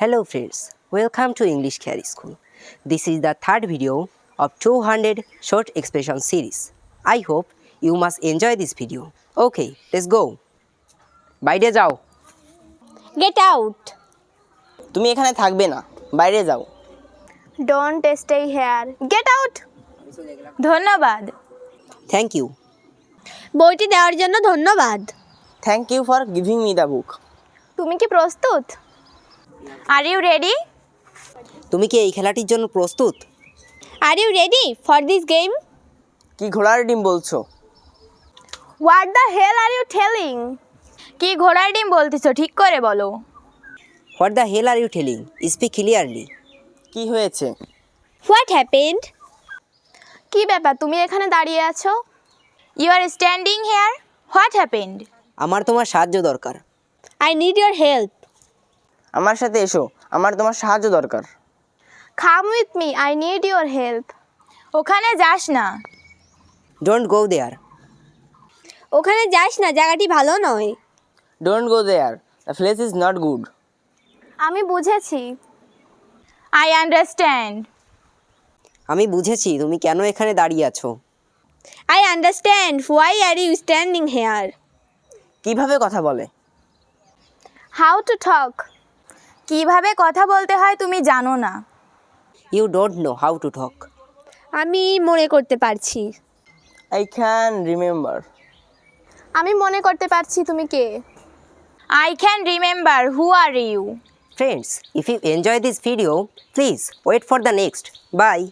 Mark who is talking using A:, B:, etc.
A: Hello friends, welcome to English Care School. This is the third video of 200 short expression series. I hope you must enjoy this video. Okay, let's go. বাইরে যাও।
B: Get out.
C: তুমি এখানে থাকবে না, বাইরে যাও।
B: Don't stay here. Get out. ধন্যবাদ।
A: Thank you.
B: বইটি দেওয়ার জন্য ধন্যবাদ।
C: Thank you for giving me the book.
B: তুমি কি প্রস্তুত? Are you ready?
A: তুমি কি এই খেলাটির জন্য প্রস্তুত?
B: Are you ready for this game?
C: কি ঘোড়ার ডিম বলছো?
B: What the hell are you telling? কি ঘোড়ার ডিম বলতেছো, ঠিক করে বলো।
A: What the hell are you telling? Speak clearly.
C: কি হয়েছে?
B: What happened? কি ব্যাপার, তুমি এখানে দাঁড়িয়ে আছো? You are standing here. What happened?
A: আমার তোমার সাহায্য দরকার।
B: I need your help.
C: আমার সাথে এসো, আমার তোমার সাহায্য দরকার।
B: Come with me. I need your help. ওখানে যাস না।
A: Don't go there.
B: ওখানে যাস না, জায়গাটি ভালো নয়।
C: Don't go there, the place is not good.
B: আমি বুঝেছি। I understand.
A: আমি বুঝেছি তুমি কেন এখানে দাঁড়িয়ে আছো।
B: I understand. Why are you standing here?
C: কিভাবে কথা বলে?
B: How to talk? কিভাবে কথা বলতে হয় তুমি জানো না।
A: You don't know how to talk.
B: আমি মনে করতে পারছি।
C: I can remember.
B: আমি মনে করতে পারছি তুমি কে। I can remember. Who are you?
A: Friends, if you enjoy this video, please wait for the next. Bye.